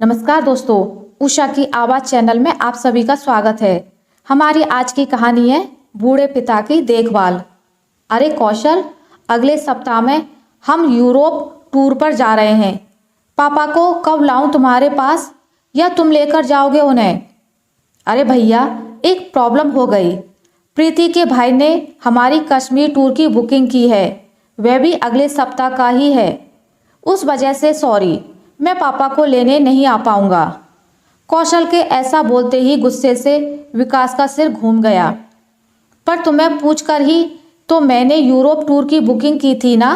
नमस्कार दोस्तों, उषा की आवाज़ चैनल में आप सभी का स्वागत है। हमारी आज की कहानी है बूढ़े पिता की देखभाल। अरे कौशल, अगले सप्ताह में हम यूरोप टूर पर जा रहे हैं। पापा को कब लाऊं तुम्हारे पास या तुम लेकर जाओगे उन्हें? अरे भैया, एक प्रॉब्लम हो गई। प्रीति के भाई ने हमारी कश्मीर टूर की बुकिंग की है, वह भी अगले सप्ताह का ही है। उस वजह से सॉरी, मैं पापा को लेने नहीं आ पाऊंगा। कौशल के ऐसा बोलते ही गुस्से से विकास का सिर घूम गया। पर तुम्हें पूछकर ही तो मैंने यूरोप टूर की बुकिंग की थी ना।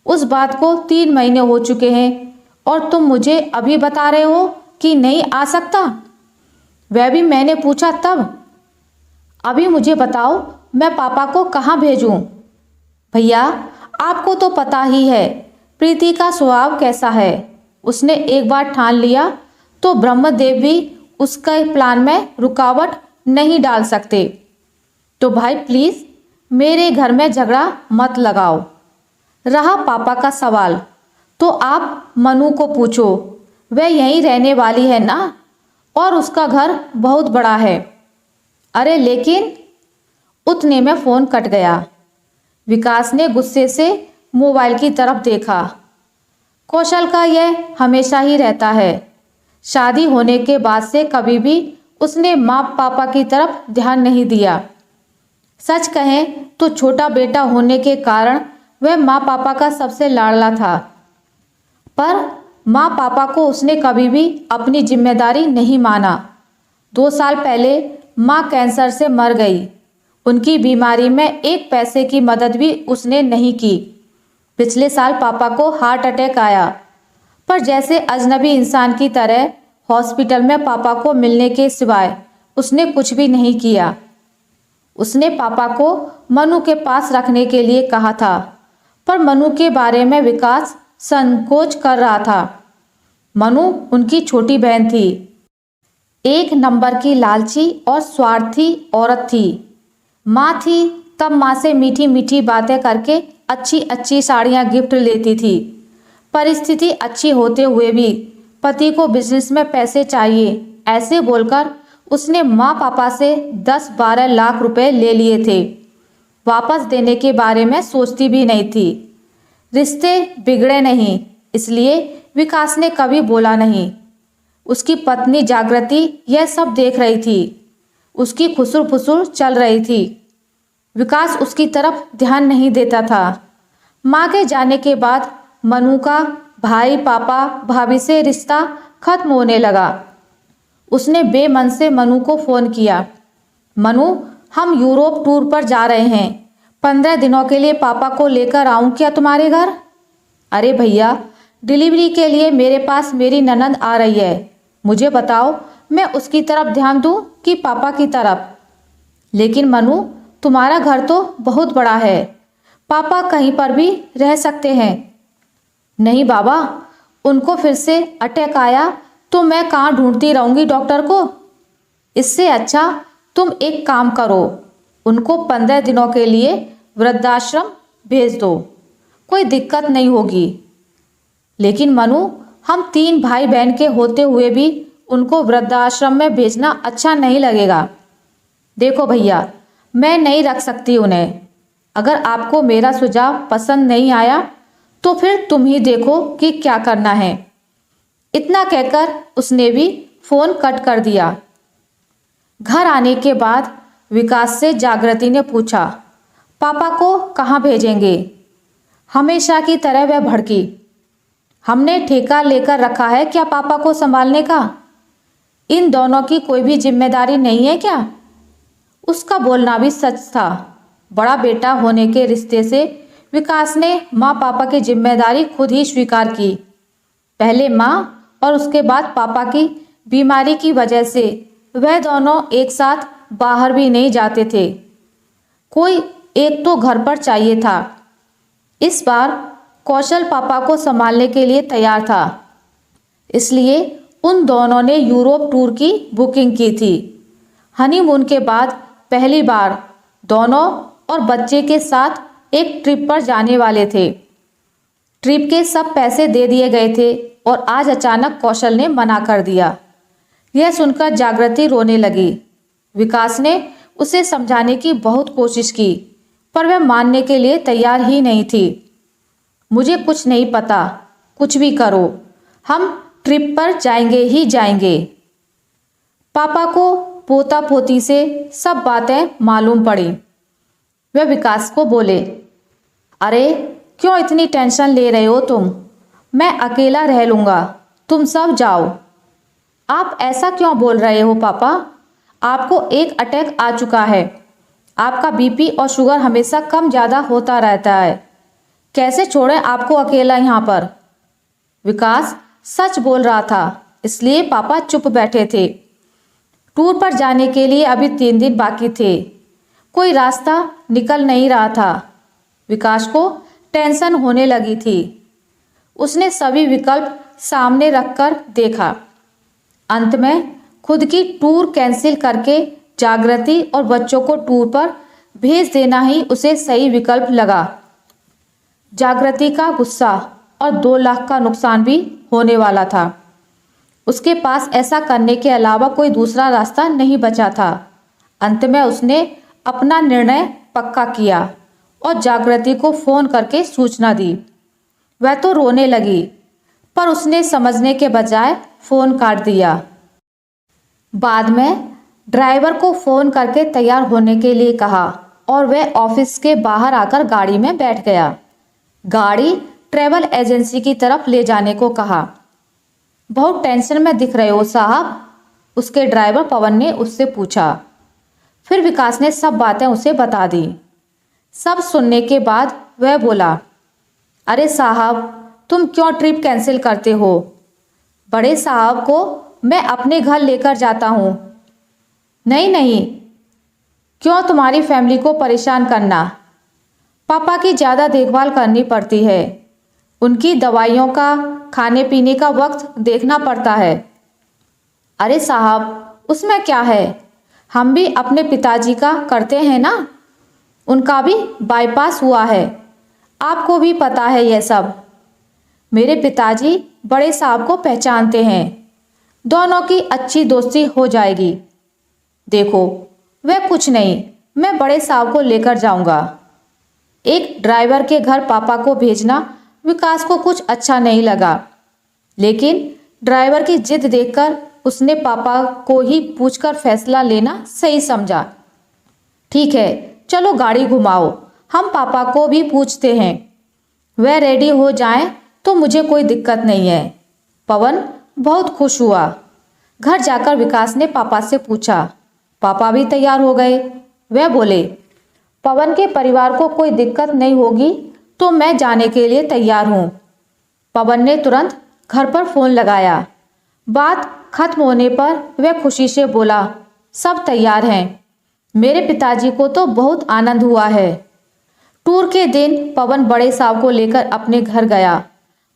उस बात को 3 महीने हो चुके हैं और तुम मुझे अभी बता रहे हो कि नहीं आ सकता। वह भी मैंने पूछा तब। अभी मुझे बताओ, मैं पापा को कहाँ भेजूं? भैया, आपको तो पता ही है प्रीति का स्वभाव कैसा है। उसने एक बार ठान लिया तो ब्रह्मदेव भी उसके प्लान में रुकावट नहीं डाल सकते। तो भाई प्लीज़ मेरे घर में झगड़ा मत लगाओ। रहा पापा का सवाल, तो आप मनु को पूछो, वह यहीं रहने वाली है ना, और उसका घर बहुत बड़ा है। अरे लेकिन, उतने में फ़ोन कट गया। विकास ने गुस्से से मोबाइल की तरफ देखा। कौशल का यह हमेशा ही रहता है। शादी होने के बाद से कभी भी उसने माँ पापा की तरफ ध्यान नहीं दिया। सच कहें तो छोटा बेटा होने के कारण वह माँ पापा का सबसे लाडला था। पर माँ पापा को उसने कभी भी अपनी जिम्मेदारी नहीं माना। 2 साल पहले माँ कैंसर से मर गई। उनकी बीमारी में एक पैसे की मदद भी उसने नहीं की। पिछले साल पापा को हार्ट अटैक आया, पर जैसे अजनबी इंसान की तरह हॉस्पिटल में पापा को मिलने के सिवाय उसने कुछ भी नहीं किया। उसने पापा को मनु के पास रखने के लिए कहा था, पर मनु के बारे में विकास संकोच कर रहा था। मनु उनकी छोटी बहन थी। एक नंबर की लालची और स्वार्थी औरत थी। माँ थी तब माँ से मीठी मीठी बातें करके अच्छी अच्छी साड़ियाँ गिफ्ट लेती थी। परिस्थिति अच्छी होते हुए भी पति को बिजनेस में पैसे चाहिए, ऐसे बोलकर उसने माँ पापा से 10-12 लाख रुपए ले लिए थे। वापस देने के बारे में सोचती भी नहीं थी। रिश्ते बिगड़े नहीं, इसलिए विकास ने कभी बोला नहीं। उसकी पत्नी जागृति यह सब देख रही थी। उसकी खुसुर फुसुर चल रही थी। विकास उसकी तरफ ध्यान नहीं देता था। माँ के जाने के बाद मनु का भाई पापा भाभी से रिश्ता खत्म होने लगा। उसने बेमन से मनु को फ़ोन किया, मनु, हम यूरोप टूर पर जा रहे हैं। 15 दिनों के लिए पापा को लेकर आऊँ क्या तुम्हारे घर? अरे भैया, डिलीवरी के लिए मेरे पास मेरी ननद आ रही है। मुझे बताओ, मैं उसकी तरफ ध्यान दूँ कि पापा की तरफ? लेकिन मनु, तुम्हारा घर तो बहुत बड़ा है, पापा कहीं पर भी रह सकते हैं। नहीं बाबा, उनको फिर से अटैक आया तो मैं कहाँ ढूंढती रहूँगी डॉक्टर को। इससे अच्छा तुम एक काम करो, उनको 15 दिनों के लिए वृद्धाश्रम भेज दो, कोई दिक्कत नहीं होगी। लेकिन मनु, हम 3 भाई बहन के होते हुए भी उनको वृद्धाश्रम में भेजना अच्छा नहीं लगेगा। देखो भैया, मैं नहीं रख सकती उन्हें। अगर आपको मेरा सुझाव पसंद नहीं आया तो फिर तुम ही देखो कि क्या करना है। इतना कहकर उसने भी फ़ोन कट कर दिया। घर आने के बाद विकास से जागृति ने पूछा, पापा को कहाँ भेजेंगे? हमेशा की तरह वह भड़की, हमने ठेका लेकर रखा है क्या पापा को संभालने का? इन दोनों की कोई भी जिम्मेदारी नहीं है क्या? उसका बोलना भी सच था। बड़ा बेटा होने के रिश्ते से विकास ने माँ पापा की जिम्मेदारी खुद ही स्वीकार की। पहले माँ और उसके बाद पापा की बीमारी की वजह से वह दोनों एक साथ बाहर भी नहीं जाते थे। कोई एक तो घर पर चाहिए था। इस बार कौशल पापा को संभालने के लिए तैयार था, इसलिए उन दोनों ने यूरोप टूर की बुकिंग की थी। हनीमून के बाद पहली बार दोनों और बच्चे के साथ एक ट्रिप पर जाने वाले थे। ट्रिप के सब पैसे दे दिए गए थे और आज अचानक कौशल ने मना कर दिया। यह सुनकर जागृति रोने लगी। विकास ने उसे समझाने की बहुत कोशिश की, पर वह मानने के लिए तैयार ही नहीं थी। मुझे कुछ नहीं पता, कुछ भी करो, हम ट्रिप पर जाएंगे ही जाएंगे। पापा को पोता पोती से सब बातें मालूम पड़ी। वे विकास को बोले, अरे क्यों इतनी टेंशन ले रहे हो तुम? मैं अकेला रह लूँगा, तुम सब जाओ। आप ऐसा क्यों बोल रहे हो पापा? आपको एक अटैक आ चुका है। आपका बीपी और शुगर हमेशा कम ज़्यादा होता रहता है। कैसे छोड़ें आपको अकेला यहाँ पर? विकास सच बोल रहा था, इसलिए पापा चुप बैठे थे। टूर पर जाने के लिए अभी 3 दिन बाकी थे। कोई रास्ता निकल नहीं रहा था। विकास को टेंशन होने लगी थी। उसने सभी विकल्प सामने रखकर देखा। अंत में खुद की टूर कैंसिल करके जागृति और बच्चों को टूर पर भेज देना ही उसे सही विकल्प लगा। जागृति का गुस्सा और 2 लाख का नुकसान भी होने वाला था। उसके पास ऐसा करने के अलावा कोई दूसरा रास्ता नहीं बचा था। अंत में उसने अपना निर्णय पक्का किया और जागृति को फ़ोन करके सूचना दी। वह तो रोने लगी, पर उसने समझने के बजाय फ़ोन काट दिया। बाद में ड्राइवर को फ़ोन करके तैयार होने के लिए कहा और वह ऑफिस के बाहर आकर गाड़ी में बैठ गया। गाड़ी ट्रैवल एजेंसी की तरफ ले जाने को कहा। बहुत टेंशन में दिख रहे हो साहब, उसके ड्राइवर पवन ने उससे पूछा। फिर विकास ने सब बातें उसे बता दी। सब सुनने के बाद वह बोला, अरे साहब, तुम क्यों ट्रिप कैंसिल करते हो? बड़े साहब को मैं अपने घर लेकर जाता हूँ। नहीं नहीं, क्यों तुम्हारी फैमिली को परेशान करना? पापा की ज़्यादा देखभाल करनी पड़ती है। उनकी दवाइयों का, खाने पीने का वक्त देखना पड़ता है। अरे साहब, उसमें क्या है? हम भी अपने पिताजी का करते हैं ना। उनका भी बाईपास हुआ है, आपको भी पता है यह सब। मेरे पिताजी बड़े साहब को पहचानते हैं, दोनों की अच्छी दोस्ती हो जाएगी। देखो, वह कुछ नहीं, मैं बड़े साहब को लेकर जाऊंगा। एक ड्राइवर के घर पापा को भेजना विकास को कुछ अच्छा नहीं लगा, लेकिन ड्राइवर की जिद देखकर उसने पापा को ही पूछकर फैसला लेना सही समझा। ठीक है, चलो गाड़ी घुमाओ, हम पापा को भी पूछते हैं। वह रेडी हो जाएं तो मुझे कोई दिक्कत नहीं है। पवन बहुत खुश हुआ। घर जाकर विकास ने पापा से पूछा। पापा भी तैयार हो गए। वह बोले, पवन के परिवार को कोई दिक्कत नहीं होगी तो मैं जाने के लिए तैयार हूँ। पवन ने तुरंत घर पर फ़ोन लगाया। बात खत्म होने पर वह खुशी से बोला, सब तैयार हैं। मेरे पिताजी को तो बहुत आनंद हुआ है। टूर के दिन पवन बड़े साहब को लेकर अपने घर गया।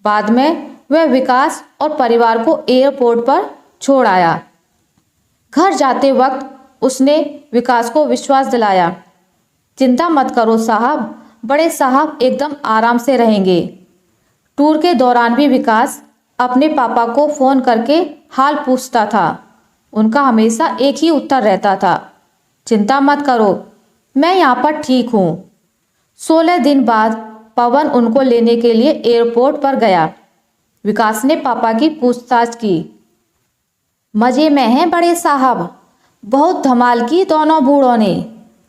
बाद में वह विकास और परिवार को एयरपोर्ट पर छोड़ आया। घर जाते वक्त उसने विकास को विश्वास दिलाया, चिंता मत करो साहब, बड़े साहब एकदम आराम से रहेंगे। टूर के दौरान भी विकास अपने पापा को फ़ोन करके हाल पूछता था। उनका हमेशा एक ही उत्तर रहता था, चिंता मत करो, मैं यहाँ पर ठीक हूँ। 16 दिन बाद पवन उनको लेने के लिए एयरपोर्ट पर गया। विकास ने पापा की पूछताछ की। मज़े में हैं बड़े साहब, बहुत धमाल की दोनों बूढ़ों ने,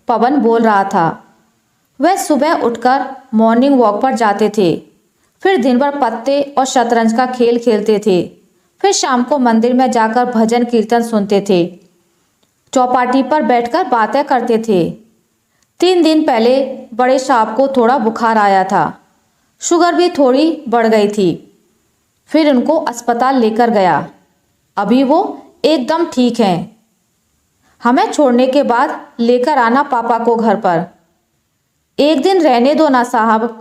पवन बोल रहा था। वह सुबह उठकर मॉर्निंग वॉक पर जाते थे, फिर दिन भर पत्ते और शतरंज का खेल खेलते थे, फिर शाम को मंदिर में जाकर भजन कीर्तन सुनते थे, चौपाटी पर बैठकर बातें करते थे। 3 दिन पहले बड़े साहब को थोड़ा बुखार आया था, शुगर भी थोड़ी बढ़ गई थी। फिर उनको अस्पताल लेकर गया। अभी वो एकदम ठीक हैं। हमें छोड़ने के बाद लेकर आना पापा को घर पर। एक दिन रहने दो ना साहब,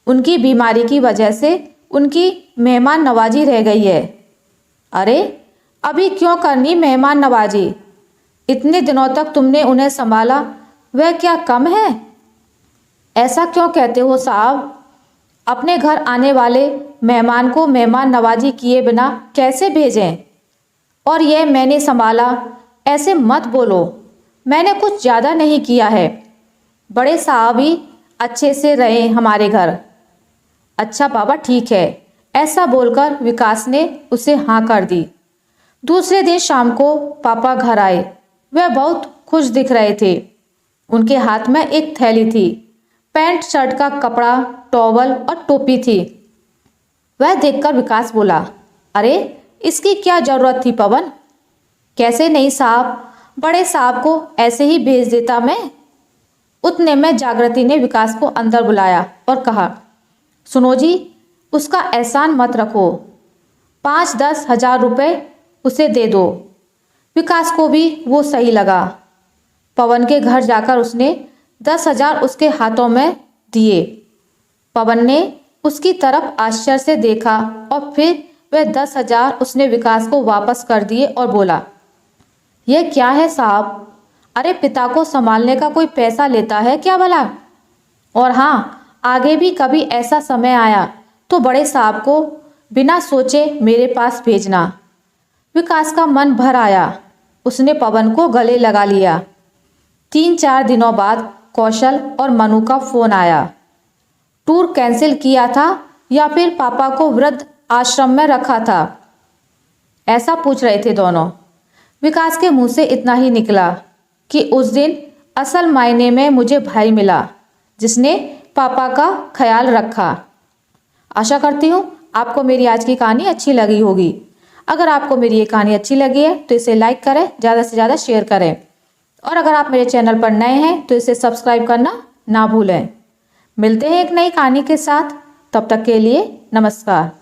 उनकी बीमारी की वजह से उनकी मेहमान नवाजी रह गई है। अरे अभी क्यों करनी मेहमान नवाजी? इतने दिनों तक तुमने उन्हें संभाला, वह क्या कम है? ऐसा क्यों कहते हो साहब? अपने घर आने वाले मेहमान को मेहमान नवाजी किए बिना कैसे भेजें? और ये मैंने संभाला, ऐसे मत बोलो, मैंने कुछ ज़्यादा नहीं किया है। बड़े साहब ही अच्छे से रहे हमारे घर। अच्छा बाबा ठीक है, ऐसा बोलकर विकास ने उसे हाँ कर दी। दूसरे दिन शाम को पापा घर आए। वह बहुत खुश दिख रहे थे। उनके हाथ में एक थैली थी, पैंट शर्ट का कपड़ा, टॉवल और टोपी थी। वह देखकर विकास बोला, अरे इसकी क्या जरूरत थी पवन? कैसे नहीं साहब, बड़े साहब को ऐसे ही भेज देता मैं। उतने में जागृति ने विकास को अंदर बुलाया और कहा, सुनो जी, उसका एहसान मत रखो, 5-10 हजार रुपये उसे दे दो। विकास को भी वो सही लगा। पवन के घर जाकर उसने 10 हजार उसके हाथों में दिए। पवन ने उसकी तरफ आश्चर्य से देखा और फिर वह 10 हजार उसने विकास को वापस कर दिए और बोला, यह क्या है साहब? अरे पिता को संभालने का कोई पैसा लेता है क्या भला? और हाँ, आगे भी कभी ऐसा समय आया तो बड़े साहब को बिना सोचे मेरे पास भेजना। विकास का मन भर आया। उसने पवन को गले लगा लिया। 3-4 दिनों बाद कौशल और मनु का फोन आया। टूर कैंसिल किया था या फिर पापा को वृद्ध आश्रम में रखा था, ऐसा पूछ रहे थे दोनों। विकास के मुंह से इतना ही निकला कि उस दिन असल मायने में मुझे भाई मिला जिसने पापा का ख्याल रखा। आशा करती हूँ आपको मेरी आज की कहानी अच्छी लगी होगी। अगर आपको मेरी ये कहानी अच्छी लगी है तो इसे लाइक करें, ज़्यादा से ज़्यादा शेयर करें और अगर आप मेरे चैनल पर नए हैं तो इसे सब्सक्राइब करना ना भूलें। मिलते हैं एक नई कहानी के साथ, तब तक के लिए नमस्कार।